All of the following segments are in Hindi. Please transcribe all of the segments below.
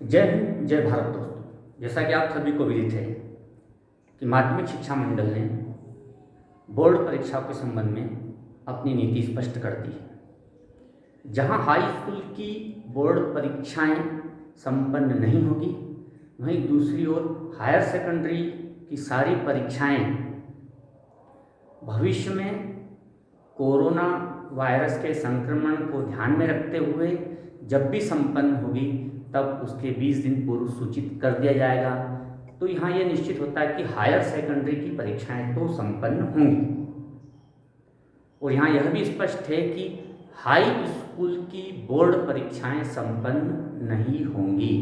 जय हिंद, जय भारत दोस्तों। जैसा कि आप सभी को विदित है कि माध्यमिक शिक्षा मंडल ने बोर्ड परीक्षाओं के संबंध में अपनी नीति स्पष्ट कर दी है। जहां हाई स्कूल की बोर्ड परीक्षाएं संपन्न नहीं होगी, वहीं दूसरी ओर हायर सेकेंडरी की सारी परीक्षाएं भविष्य में कोरोना वायरस के संक्रमण को ध्यान में रखते हुए जब भी संपन्न होगी तब उसके 20 दिन पूर्व सूचित कर दिया जाएगा। तो यहाँ ये निश्चित होता है कि हायर सेकेंडरी की परीक्षाएं तो संपन्न होंगी। और यहाँ यह भी स्पष्ट है कि हाई स्कूल की बोर्ड परीक्षाएं संपन्न नहीं होंगी।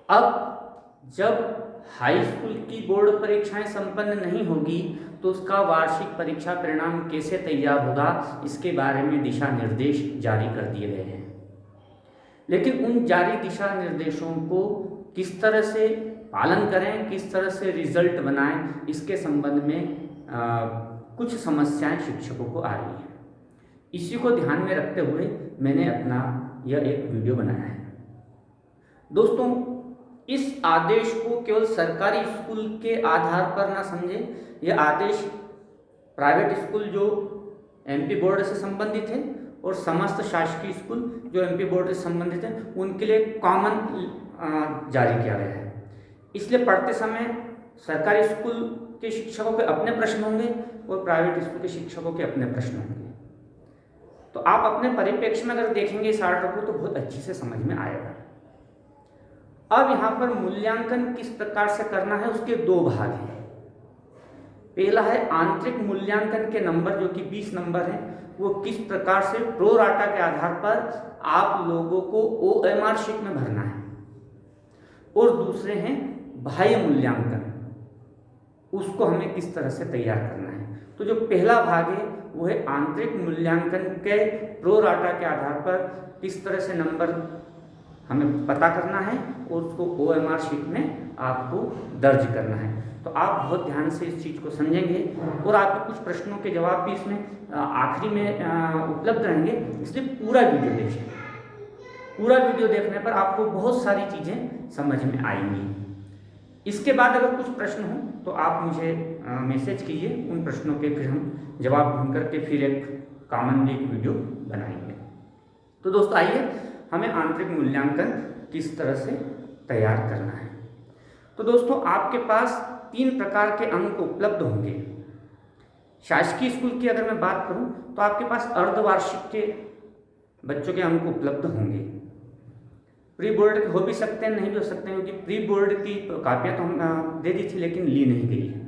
अब जब हाई स्कूल की बोर्ड परीक्षाएं संपन्न नहीं होगी तो उसका वार्षिक परीक्षा परिणाम कैसे तैयार होगा, इसके बारे में दिशा निर्देश जारी कर दिए गए हैं। लेकिन उन जारी दिशा निर्देशों को किस तरह से पालन करें, किस तरह से रिजल्ट बनाएं, इसके संबंध में कुछ समस्याएं शिक्षकों को आ रही हैं। इसी को ध्यान में रखते हुए मैंने अपना यह एक वीडियो बनाया है। दोस्तों, इस आदेश को केवल सरकारी स्कूल के आधार पर ना समझें। यह आदेश प्राइवेट स्कूल जो एमपी बोर्ड से संबंधित है और समस्त शासकीय स्कूल जो एमपी बोर्ड से संबंधित है उनके लिए कॉमन जारी किया गया है। इसलिए पढ़ते समय सरकारी स्कूल के शिक्षकों के अपने प्रश्न होंगे और प्राइवेट स्कूल के शिक्षकों के अपने प्रश्न होंगे। तो आप अपने परिप्रेक्ष्य में अगर देखेंगे इस आर्डर को तो बहुत अच्छे से समझ में आएगा। अब यहाँ पर मूल्यांकन किस प्रकार से करना है, उसके दो भाग हैं। पहला है आंतरिक मूल्यांकन के नंबर जो कि 20 नंबर हैं, वो किस प्रकार से प्रो राटा के आधार पर आप लोगों को OMR शीट में भरना है। और दूसरे हैं बाह्य मूल्यांकन, उसको हमें किस तरह से तैयार करना है। तो जो पहला भाग है वो है आंतरिक मूल्यांकन के प्रो राटा के आधार पर किस तरह से नंबर हमें पता करना है और उसको OMR शीट में आपको दर्ज करना है। तो आप बहुत ध्यान से इस चीज़ को समझेंगे और आपके कुछ प्रश्नों के जवाब भी इसमें आखिरी में उपलब्ध रहेंगे। इसलिए पूरा वीडियो देखिए। पूरा वीडियो देखने पर आपको बहुत सारी चीज़ें समझ में आएंगी। इसके बाद अगर कुछ प्रश्न हो तो आप मुझे मैसेज कीजिए, उन प्रश्नों के फिर हम जवाब ढूंढ करके फिर एक कॉमनली एक वीडियो बनाएंगे। तो दोस्तों आइए, हमें आंतरिक मूल्यांकन किस तरह से तैयार करना है। तो दोस्तों आपके पास 3 प्रकार के अंक उपलब्ध होंगे। शासकीय स्कूल की अगर मैं बात करूं तो आपके पास अर्धवार्षिक के बच्चों के अंक उपलब्ध होंगे। प्री बोर्ड के हो भी सकते हैं, नहीं भी हो सकते हैं, क्योंकि प्री बोर्ड की कापियाँ तो हम दे दी थी लेकिन ली नहीं गई है।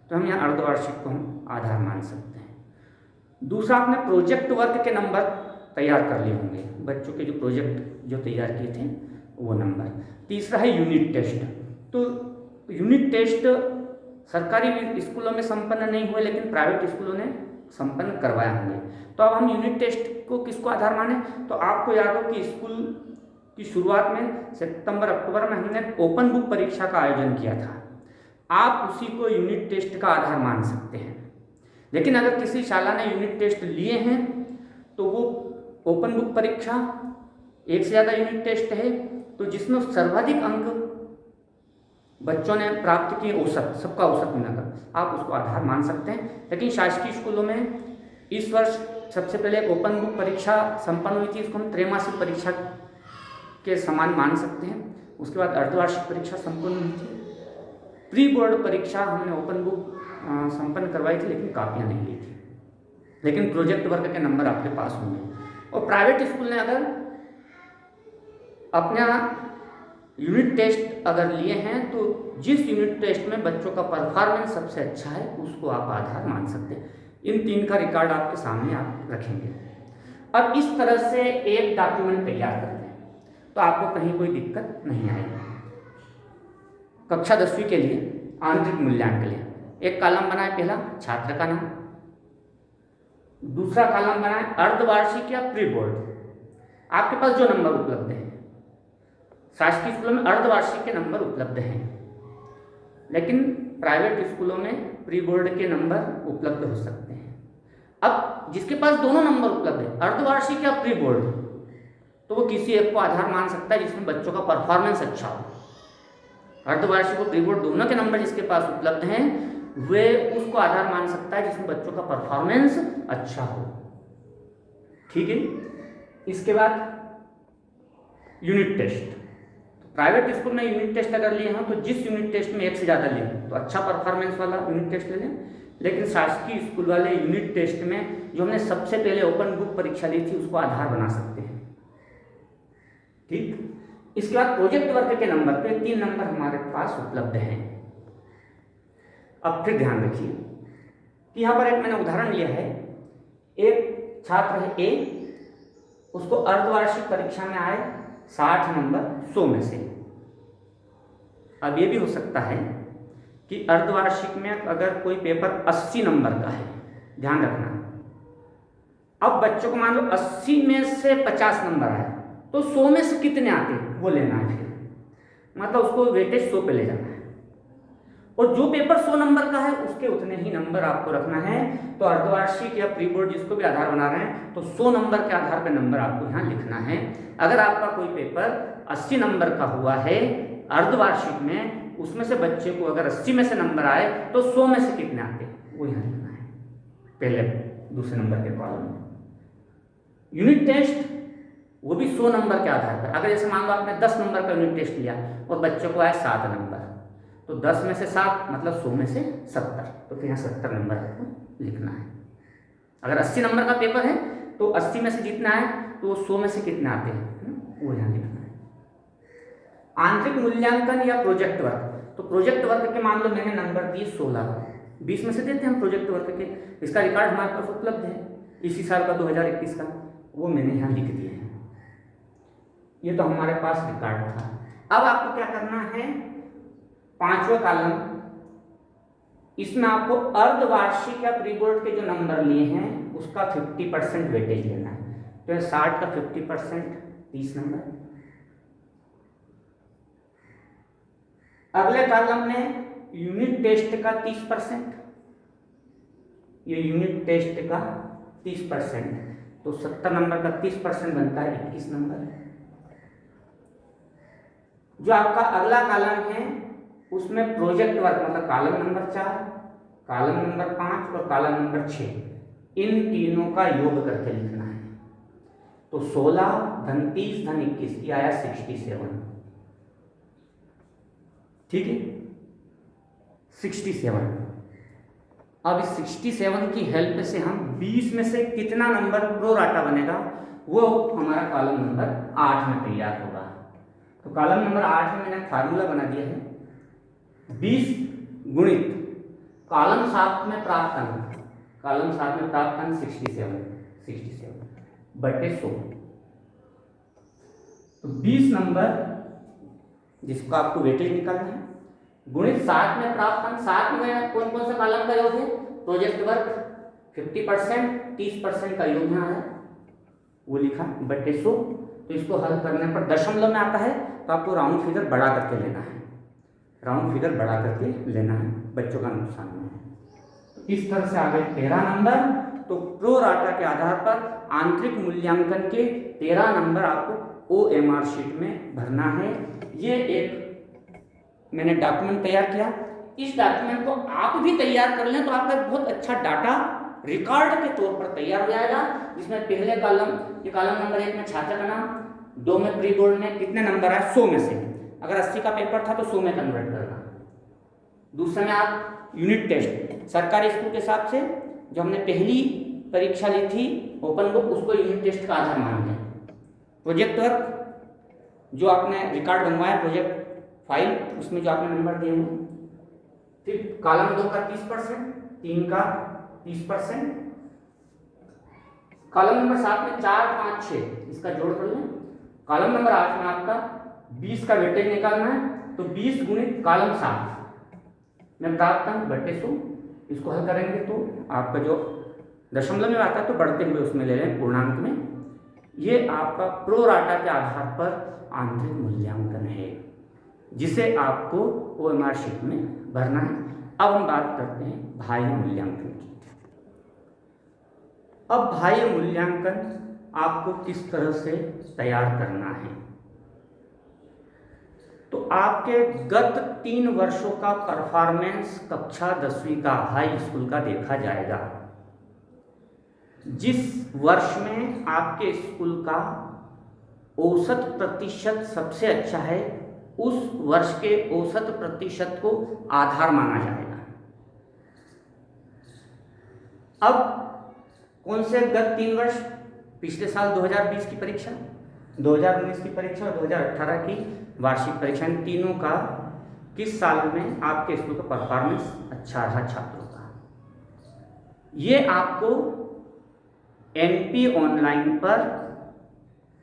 तो हम यहाँ अर्धवार्षिक को हम आधार मान सकते हैं। दूसरा, आपने प्रोजेक्ट वर्क के नंबर तैयार कर लिए होंगे, बच्चों के जो प्रोजेक्ट जो तैयार किए थे वो नंबर। तीसरा है यूनिट टेस्ट। तो यूनिट टेस्ट सरकारी स्कूलों में संपन्न नहीं हुए लेकिन प्राइवेट स्कूलों ने संपन्न करवाए होंगे। तो अब हम यूनिट टेस्ट को किसको आधार माने, तो आपको याद हो कि स्कूल की शुरुआत में सितंबर अक्टूबर में हमने ओपन बुक परीक्षा का आयोजन किया था। आप उसी को यूनिट टेस्ट का आधार मान सकते हैं। लेकिन अगर किसी शाला ने यूनिट टेस्ट लिए हैं तो वो ओपन बुक परीक्षा, एक से ज़्यादा यूनिट टेस्ट है, तो जिसमें सर्वाधिक अंक बच्चों ने प्राप्त किए, औसत सबका औसत मिलाकर आप उसको आधार मान सकते हैं। लेकिन शासकीय स्कूलों में इस वर्ष सबसे पहले ओपन बुक परीक्षा संपन्न हुई थी, इसको हम त्रैमासिक परीक्षा के समान मान सकते हैं। उसके बाद अर्धवार्षिक परीक्षा संपन्न हुई थी। प्री बोर्ड परीक्षा हमने ओपन बुक संपन्न करवाई थी लेकिन कापियाँ नहीं ली थी। लेकिन प्रोजेक्ट वर्क के नंबर आपके पास होंगे। और प्राइवेट स्कूल ने अगर अपना यूनिट टेस्ट अगर लिए हैं तो जिस यूनिट टेस्ट में बच्चों का परफॉर्मेंस सबसे अच्छा है उसको आप आधार मान सकते हैं। इन 3 का रिकॉर्ड आपके सामने आप रखेंगे। अब इस तरह से एक डॉक्यूमेंट तैयार करते हैं तो आपको कहीं कोई दिक्कत नहीं आएगी। कक्षा 10वीं के लिए आंतरिक मूल्यांकन के लिए एक कॉलम बनाए, पहला छात्र का नाम, दूसरा कॉलम बनाए अर्धवार्षिक या प्री बोर्ड, आपके पास जो नंबर उपलब्ध है। शासकीय स्कूलों में अर्धवार्षिक के नंबर उपलब्ध हैं लेकिन प्राइवेट स्कूलों में प्री बोर्ड के नंबर उपलब्ध हो सकते हैं। अब जिसके पास दोनों नंबर उपलब्ध है, अर्धवार्षिक या प्री बोर्ड, तो वो किसी एक को आधार मान सकता है जिसमें बच्चों का परफॉर्मेंस अच्छा हो। अर्धवार्षिक और प्री बोर्ड दोनों के नंबर जिसके पास उपलब्ध हैं वे उसको आधार मान सकता है जिसमें बच्चों का परफॉर्मेंस अच्छा हो। ठीक है। इसके बाद यूनिट टेस्ट। प्राइवेट स्कूल में यूनिट टेस्ट अगर लिए हैं तो जिस यूनिट टेस्ट में एक से ज़्यादा लें तो अच्छा परफॉर्मेंस वाला यूनिट टेस्ट ले लें, लेकिन शासकीय स्कूल वाले यूनिट टेस्ट में जो हमने सबसे पहले ओपन बुक परीक्षा ली थी उसको आधार बना सकते हैं। ठीक। इसके बाद प्रोजेक्ट वर्क के नंबर पे 3 नंबर हमारे पास उपलब्ध हैं। अब फिर ध्यान रखिए कि यहाँ पर एक मैंने उदाहरण लिया है। एक छात्र है ए, उसको अर्धवार्षिक परीक्षा में आए 60 नंबर 100 में से। अब ये भी हो सकता है कि अर्धवार्षिक में अगर कोई पेपर 80 नंबर का है, ध्यान रखना। अब बच्चों को मान लो 80 में से 50 नंबर आए तो 100 में से कितने आते हैं वो लेना है। फिर मतलब उसको वेटेज 100 पे ले जाना है, और जो पेपर 100 नंबर का है उसके उतने ही नंबर आपको रखना है। तो अर्धवार्षिक या प्री बोर्ड जिसको भी आधार बना रहे हैं तो 100 नंबर के आधार पर नंबर आपको यहाँ लिखना है। अगर आपका कोई पेपर 80 नंबर का हुआ है अर्धवार्षिक में, उसमें से बच्चे को अगर 80 में से नंबर आए तो 100 में से कितने आते हैं वो यहाँ लिखना है पहले दूसरे नंबर के कॉलम में। यूनिट टेस्ट वो भी 100 नंबर के आधार पर। अगर जैसे मान लो आपने 10 नंबर का यूनिट टेस्ट लिया और बच्चों को आए 7 नंबर, तो 10 में से 7 मतलब 100 में से 70, तो फिर यहाँ 70 नंबर आपको लिखना है। अगर 80 नंबर का पेपर है तो 80 में से जितना है तो 100 में से कितने आते हैं वो यहाँ लिखना है। आंतरिक मूल्यांकन या प्रोजेक्ट वर्क। तो प्रोजेक्ट वर्क के मान लो मैंने नंबर दिए 16, 20 में से देते हैं हम प्रोजेक्ट वर्क के। इसका रिकॉर्ड हमारे पास उपलब्ध है इसी साल का 2021 का, वो मैंने यहाँ लिख दिया है। ये तो हमारे पास रिकॉर्ड था। अब आपको क्या करना है, 5वां कॉलम, इसमें आपको अर्धवार्षिक या प्री बोर्ड के जो नंबर लिए हैं उसका 50% वेटेज लेना है। तो 60 का 50% 30 नंबर। अगले कॉलम में यूनिट टेस्ट का 30%, ये यूनिट टेस्ट का 30%, तो 70 नंबर का 30% बनता है 21 नंबर। जो आपका अगला कॉलम है उसमें प्रोजेक्ट वर्क मतलब कॉलम नंबर 4, कॉलम नंबर 5 और कॉलम नंबर 6, इन तीनों का योग करके लिखना है। तो 16 धन 30 धन 21 ये आया 67। ठीक है, 67। अब इस 67 की हेल्प से हम 20 में से कितना नंबर प्रो राटा बनेगा वो हमारा कॉलम नंबर 8 में तैयार होगा। तो कॉलम नंबर 8 में मैंने फार्मूला बना दिया है, 20 गुणित कॉलम 7 में प्राप्त अंक, कॉलम 7 में प्राप्त अंक 67 बटे 100। तो 20 नंबर जिसको आपको वेटेज निकालना है गुणित 7 में प्राप्त अंक। 7 में कौन कौन सा कॉलम का योग है, प्रोजेक्ट वर्क 50%, 30% का योग यहाँ है वो लिखा बटे 100। तो इसको हल करने पर दशमलव में आता है तो आपको राउंड फिगर बढ़ा करके लेना है, राउंड फिगर बढ़ा करके लेना है, बच्चों का नुकसान नहीं है। तो इस तरह से आ गए 13 नंबर। तो प्रो राटा के आधार पर आंतरिक मूल्यांकन के 13 नंबर आपको OMR शीट में भरना है। ये एक मैंने डॉक्यूमेंट तैयार किया, इस डॉक्यूमेंट को आप भी तैयार कर लें तो आपका बहुत अच्छा डाटा रिकॉर्ड के तौर पर तैयार हो जाएगा, जिसमें पहले कॉलम, ये कॉलम नंबर 1 में छात्र का नाम, 2 में प्री बोर्ड में कितने नंबर आए 100 में से, अगर 80 का पेपर था तो 100 में कन्वर्ट करना। दूसरे में आप यूनिट टेस्ट सरकारी स्कूल के हिसाब से जो हमने पहली परीक्षा ली थी ओपन बुक उसको यूनिट टेस्ट का आधार मान लें। प्रोजेक्ट वर्क जो आपने रिकॉर्ड बनवाया प्रोजेक्ट फाइल उसमें जो आपने नंबर दिए होंगे। फिर कॉलम 2 का 30%, 3 का 30%, कॉलम नंबर 7 में 4, 5, 6 इसका जोड़ कर लें। कॉलम नंबर 8 में आपका 20 का वेटेज निकालना है तो 20 गुणित कॉलम 7 में प्राप्त अंक बटे 100। इसको हल करेंगे तो आपका जो दशमलव में आता है तो बढ़ते हुए उसमें ले लें पूर्णांक में। ये आपका प्रो राटा के आधार पर आंतरिक मूल्यांकन है जिसे आपको OMR शीट में भरना है। अब हम बात करते हैं बाह्य मूल्यांकन की। अब बाह्य मूल्यांकन आपको किस तरह से तैयार करना है। तो आपके गत 3 वर्षों का परफॉर्मेंस कक्षा 10वीं का हाई स्कूल का देखा जाएगा। जिस वर्ष में आपके स्कूल का औसत प्रतिशत सबसे अच्छा है, उस वर्ष के औसत प्रतिशत को आधार माना जाएगा। अब कौन से गत 3 वर्ष? पिछले साल 2020 की परीक्षा, 2019 की परीक्षा और 2018 की वार्षिक परीक्षा, इन तीनों का किस साल में आपके स्कूल का परफॉर्मेंस अच्छा रहा छात्रों का, ये आपको एनपी ऑनलाइन पर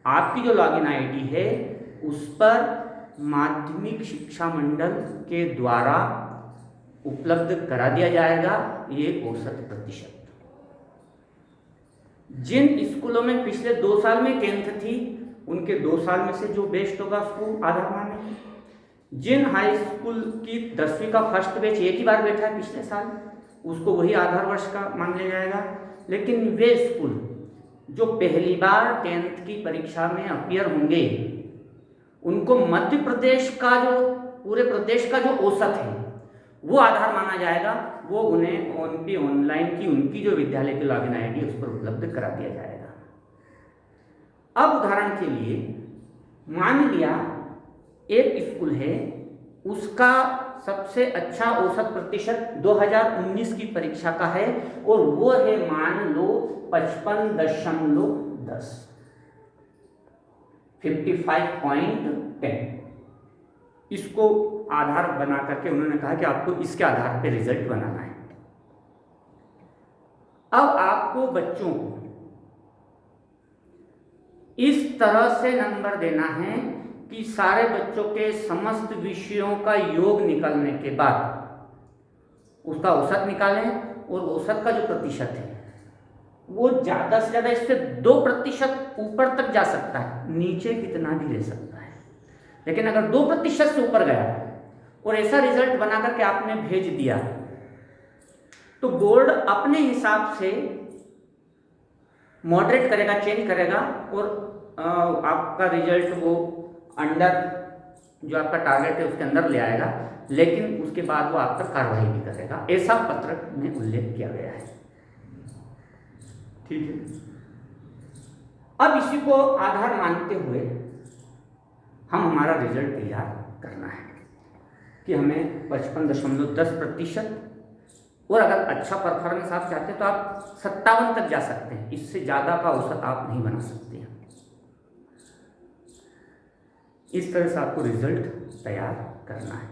आपकी जो लॉगिन आईडी है उस पर माध्यमिक शिक्षा मंडल के द्वारा उपलब्ध करा दिया जाएगा। ये औसत प्रतिशत जिन स्कूलों में पिछले 2 साल में 10th थी, उनके 2 साल में से जो बेस्ट होगा उसको आधार मानेंगे। जिन हाई स्कूल की 10वीं का फर्स्ट बैच एक ही बार बैठा है पिछले साल, उसको वही आधार वर्ष का मान लिया जाएगा। लेकिन वे स्कूल जो पहली बार 10th की परीक्षा में अपीयर होंगे, उनको मध्य प्रदेश का जो पूरे प्रदेश का जो औसत है वो आधार माना जाएगा। वो उन्हें एनपी ऑनलाइन की उनकी जो विद्यालय की लॉगिन आईडी उस पर उपलब्ध करा दिया जाएगा। अब उदाहरण के लिए मान लिया एक स्कूल है, उसका सबसे अच्छा औसत प्रतिशत 2019 की परीक्षा का है और वो है मान लो 55.10, 55.10। इसको आधार बना करके उन्होंने कहा कि आपको इसके आधार पे रिजल्ट बनाना है। अब आपको बच्चों को इस तरह से नंबर देना है कि सारे बच्चों के समस्त विषयों का योग निकालने के बाद उसका औसत निकालें और औसत का जो प्रतिशत है वो ज़्यादा से ज़्यादा इससे 2% ऊपर तक जा सकता है, नीचे कितना भी ले सकता है। लेकिन अगर 2% से ऊपर गया और ऐसा रिजल्ट बना करके आपने भेज दिया तो बोर्ड अपने हिसाब से मॉडरेट करेगा, चेंज करेगा और आपका रिजल्ट वो अंडर जो आपका टारगेट है उसके अंदर ले आएगा, लेकिन उसके बाद वो आप पर कार्रवाई भी करेगा। ऐसा पत्रक में उल्लेख किया गया है। ठीक है, अब इसी को आधार मानते हुए हम हमारा रिजल्ट तैयार करना है कि हमें 55.10%, और अगर अच्छा परफॉर्मेंस आप चाहते हैं तो आप 57 तक जा सकते हैं। इससे ज़्यादा का औसत आप नहीं बना सकते हैं। इस तरह से आपको रिजल्ट तैयार करना है।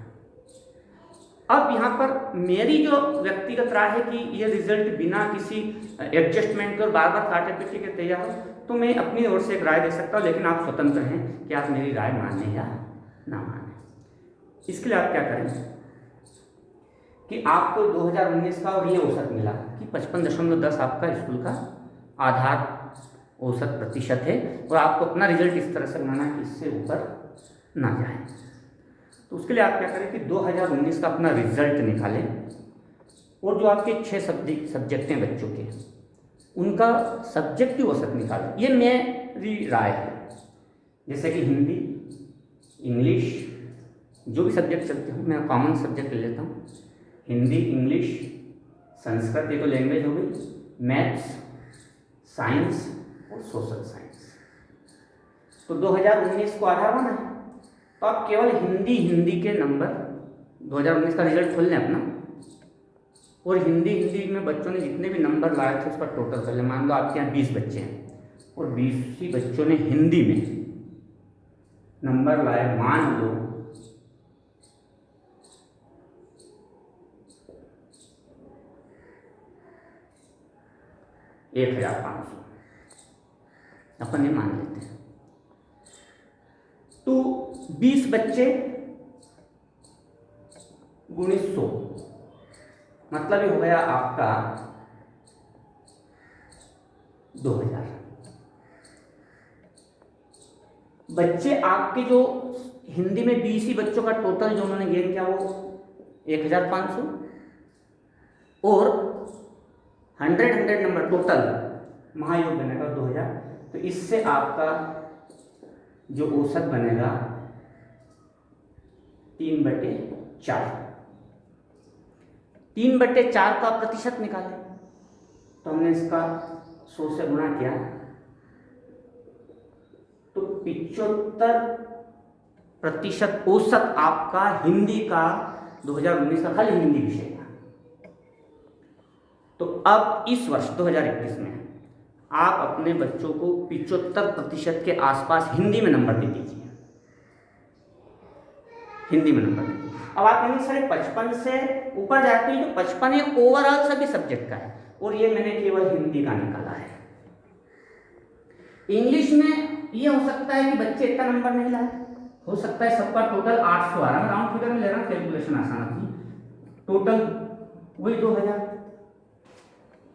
अब यहाँ पर मेरी जो व्यक्तिगत राय है कि ये रिजल्ट बिना किसी एडजस्टमेंट के और बार बार काटे पीटे के तैयार हो, तो मैं अपनी ओर से एक राय दे सकता हूँ, लेकिन आप स्वतंत्र हैं कि आप मेरी राय माने या ना माने। इसके लिए आप क्या करें कि आपको 2019 का और ये औसत मिला कि 55.10 आपका स्कूल का आधार औसत प्रतिशत है, और आपको अपना रिजल्ट इस तरह से बनाना है कि इससे ऊपर ना जाए। तो उसके लिए आप क्या करें कि 2019 का अपना रिजल्ट निकालें और जो आपके 6 सब्जेक्ट हैं बच्चों के, उनका सब्जेक्टिव औसत निकालें। ये मेरी राय है। जैसे कि हिंदी, इंग्लिश, जो भी सब्जेक्ट चलते हो, मैं कॉमन सब्जेक्ट ले लेता हूँ। हिंदी, इंग्लिश, संस्कृत, ये तो लैंग्वेज हो गई, मैथ्स, साइंस और सोशल साइंस। तो 2019 को आधार माना है, तो आप केवल हिंदी के नंबर 2019 का रिजल्ट खोल लें अपना, और हिंदी में बच्चों ने जितने भी नंबर लाए थे उसका टोटल कर लें। मान लो आपके यहाँ 20 बच्चे हैं और 20 ही बच्चों ने हिंदी में नंबर लाए, मान लो 1500, अपन ये मान लेते हैं। तो 20 बच्चे गुणित 100, मतलब ये हो गया आपका 2000 बच्चे। आपके जो हिंदी में 20 ही बच्चों का टोटल जो उन्होंने गेन किया वो 1500, और 100 नंबर टोटल महायोग बनेगा 2000। तो तो इससे आपका जो औसत बनेगा 3/4। 3/4 का प्रतिशत निकालें, तो हमने इसका 100 से गुणा किया तो 75% औसत आपका हिंदी का 2019 का खाली हिंदी विषय का। तो अब इस वर्ष 2021 में आप अपने बच्चों को 75% के आसपास हिंदी में नंबर दे दीजिए, हिंदी में नंबर दे दीजिए। अब आप कहेंगे सर 55 से ऊपर जाते हैं, तो 55 ये ओवरऑल सभी सब्जेक्ट का है, और ये मैंने केवल हिंदी का निकाला है। इंग्लिश में ये हो सकता है कि बच्चे इतना नंबर नहीं लाए, हो सकता है सबका टोटल 800 आ रहा है, राउंड फिगर में ले रहा हूँ, कैलकुलेशन आसान थी, टोटल वही 2000।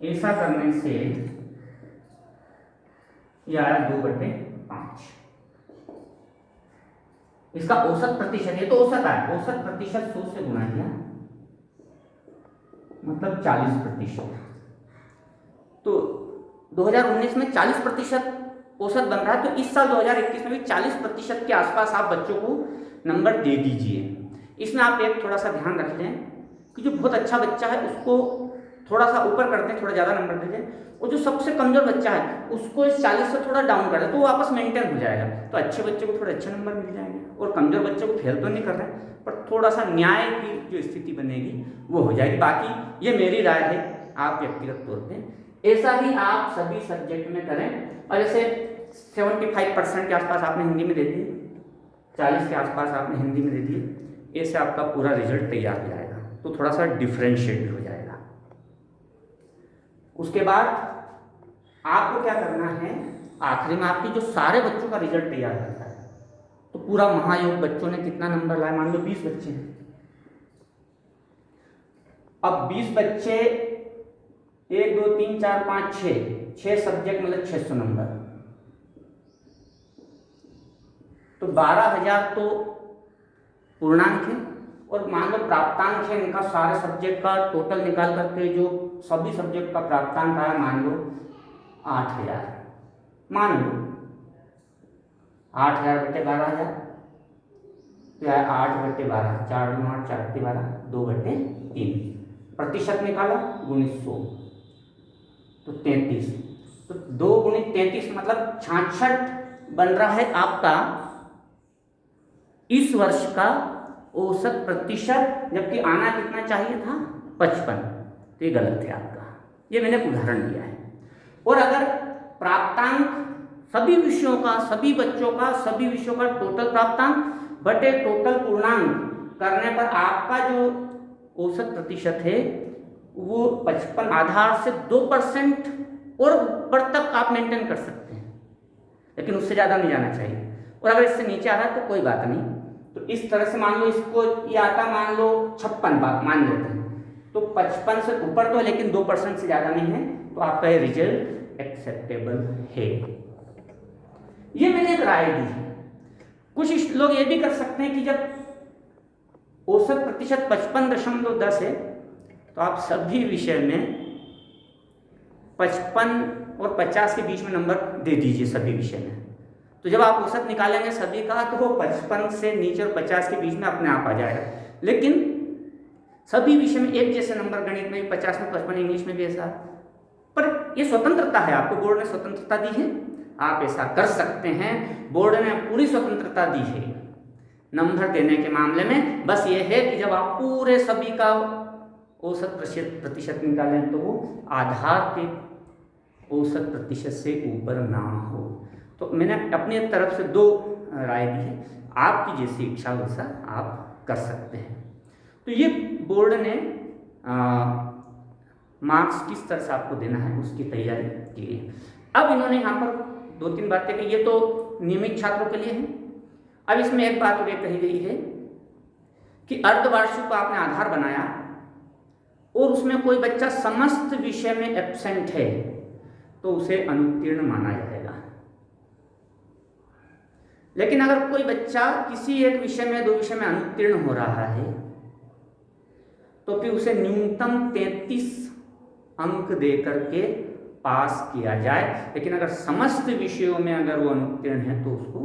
ऐसा करने से ये आया 2/5। इसका औसत प्रतिशत, ये तो औसत आया, औसत प्रतिशत 100 से गुणा किया मतलब 40%। तो 2019 में 40% औसत बन रहा है, तो इस साल 2021 में भी 40% के आसपास आप बच्चों को नंबर दे दीजिए। इसमें आप एक थोड़ा सा ध्यान रख लें कि जो बहुत अच्छा बच्चा है उसको थोड़ा सा ऊपर करते हैं, थोड़ा ज़्यादा नंबर दे दें, और जो सबसे कमज़ोर बच्चा है उसको इस 40 से थोड़ा डाउन कर दें, तो वो आपस मेंटेन हो जाएगा। तो अच्छे बच्चे को थोड़े अच्छे नंबर मिल जाएंगे, और कमज़ोर बच्चे को फेल तो नहीं कर रहे हैं, पर थोड़ा सा न्याय की जो स्थिति बनेगी वो हो जाएगी। बाकी ये मेरी राय है, आप व्यक्तिगत तौर पर ऐसा ही आप सभी सब्जेक्ट में करें। और जैसे 75% के आसपास आपने हिंदी में दे दिए, 40 के आसपास आपने हिंदी में दे दिए, ऐसे आपका पूरा रिजल्ट तैयार हो जाएगा। तो थोड़ा सा डिफ्रेंशिएट भी हो जाएगा। उसके बाद आपको क्या करना है, आखिरी में आपकी जो सारे बच्चों का रिजल्ट तैयार करता है, तो पूरा महायोग बच्चों ने कितना नंबर लाया, मान लो 20 बच्चे हैं। अब 20 बच्चे 1 2 3 4 5 6 सब्जेक्ट मतलब 600 नंबर, तो 12,000 तो पूर्णांक है, और मान लो प्राप्तांक है इनका सारे सब्जेक्ट का टोटल निकाल करके जो सभी सब्जेक्ट का प्राप्तांक आया मान लो 8,000, मान लो 8,000 बटे 12,000, तो आया 8/12, 4 × 8 4 × 12, 2/3। प्रतिशत निकाला गुणित 100 तो 33, तो 2 × 33 मतलब 66 बन रहा है आपका इस वर्ष का औसत प्रतिशत, जबकि आना कितना चाहिए था 55। तो ये गलत है आपका, ये मैंने उदाहरण दिया है। और अगर प्राप्तांक सभी विषयों का, सभी बच्चों का, सभी विषयों का टोटल प्राप्तांक बटे टोटल पूर्णांक करने पर आपका जो औसत प्रतिशत है वो 55 आधार से 2% और ऊपर तक आप मेंटेन कर सकते हैं, लेकिन उससे ज़्यादा नहीं जाना चाहिए। और अगर इससे नीचे आ रहा है तो कोई बात नहीं, तो इस तरह से मान लो इसको ये आता मान लो 56 मान लेते हैं, तो 55 से ऊपर तो है लेकिन 2% से ज़्यादा नहीं है, तो आपका ये रिजल्ट एक्सेप्टेबल है। ये मैंने एक राय दी है। कुछ लोग ये भी कर सकते हैं कि जब औसत प्रतिशत 55.10 है तो आप सभी विषय में 55 और 50 के बीच में नंबर दे दीजिए सभी विषय में। तो जब आप औसत निकालेंगे सभी का तो वो 55 से नीचे और 50 के बीच में अपने आप आ जाएगा। लेकिन सभी विषय में एक जैसे नंबर, गणित में भी 50 में 55, इंग्लिश में भी ऐसा, पर ये स्वतंत्रता है, आपको बोर्ड ने स्वतंत्रता दी है, आप ऐसा कर सकते हैं। बोर्ड ने पूरी स्वतंत्रता दी है नंबर देने के मामले में। बस ये है कि जब आप पूरे सभी का औसत प्रतिशत निकालें तो वो आधार के औसत प्रतिशत से ऊपर ना हो। तो मैंने अपनी तरफ से 2 राय दी है, आपकी जैसी इच्छा वैसा आप कर सकते हैं। तो ये बोर्ड ने मार्क्स किस तरह से आपको देना है उसकी तैयारी की है। अब इन्होंने यहाँ पर 2-3 बातें कही, ये तो नियमित छात्रों के लिए है। अब इसमें एक बात और ये कही गई है कि अर्धवार्षिक को आपने आधार बनाया और उसमें कोई बच्चा समस्त विषय में एब्सेंट है तो उसे अनुत्तीर्ण माना जाएगा। लेकिन अगर कोई बच्चा किसी एक विषय में 2 विषय में अनुत्तीर्ण हो रहा है तो फिर उसे न्यूनतम 33 अंक दे करके पास किया जाए, लेकिन अगर समस्त विषयों में अगर वो अनुत्तीर्ण है तो उसको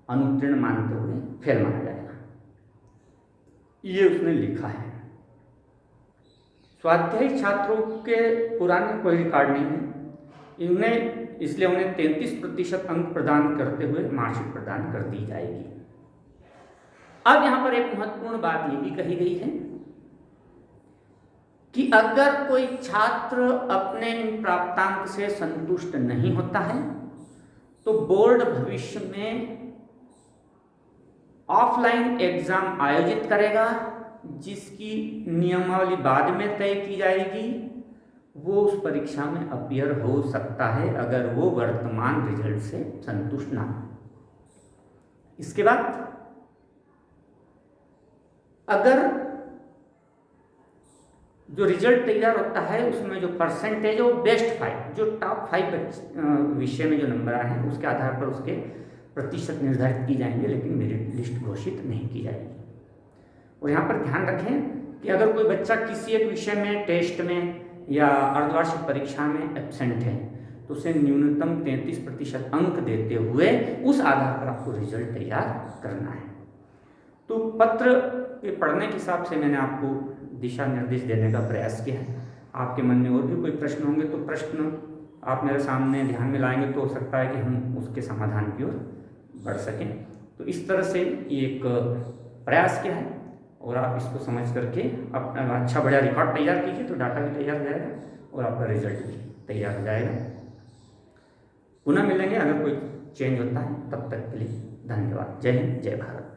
अनुत्तीर्ण मानते हुए फेल माना जाएगा। ये उसने लिखा है। स्वाध्यायी छात्रों के पुराने कोई रिकॉर्ड नहीं है, इन्हें इसलिए उन्हें 33% अंक प्रदान करते हुए मार्कशीट प्रदान कर दी जाएगी। अब यहां पर एक महत्वपूर्ण बात ये भी कही गई है कि अगर कोई छात्र अपने इन प्राप्तांक से संतुष्ट नहीं होता है तो बोर्ड भविष्य में ऑफलाइन एग्जाम आयोजित करेगा, जिसकी नियमावली बाद में तय की जाएगी। वो उस परीक्षा में अपीयर हो सकता है अगर वो वर्तमान रिजल्ट से संतुष्ट ना हो। इसके बाद अगर जो रिजल्ट तैयार होता है उसमें जो परसेंटेज है वो बेस्ट 5, जो टॉप 5 विषय में जो नंबर आए हैं उसके आधार पर उसके प्रतिशत निर्धारित की जाएंगे, लेकिन मेरिट लिस्ट घोषित नहीं की जाएगी। और यहाँ पर ध्यान रखें कि अगर कोई बच्चा किसी एक विषय में टेस्ट में या अर्धवार्षिक परीक्षा में एब्सेंट है तो उसे न्यूनतम 33% अंक देते हुए उस आधार पर आपको रिजल्ट तैयार करना है। तो पत्र के पढ़ने के हिसाब से मैंने आपको दिशा निर्देश देने का प्रयास किया है। आपके मन में और भी कोई प्रश्न होंगे तो प्रश्न आप मेरे सामने ध्यान में लाएंगे तो हो सकता है कि हम उसके समाधान की ओर बढ़ सकें। तो इस तरह से एक प्रयास किया है और आप इसको समझ करके अपना अच्छा बढ़िया रिकॉर्ड तैयार कीजिए तो डाटा भी तैयार हो जाएगा और आपका रिजल्ट भी तैयार हो जाएगा। पुनः मिलेंगे अगर कोई चेंज होता है, तब तक के लिए धन्यवाद। जय हिंद, जय भारत।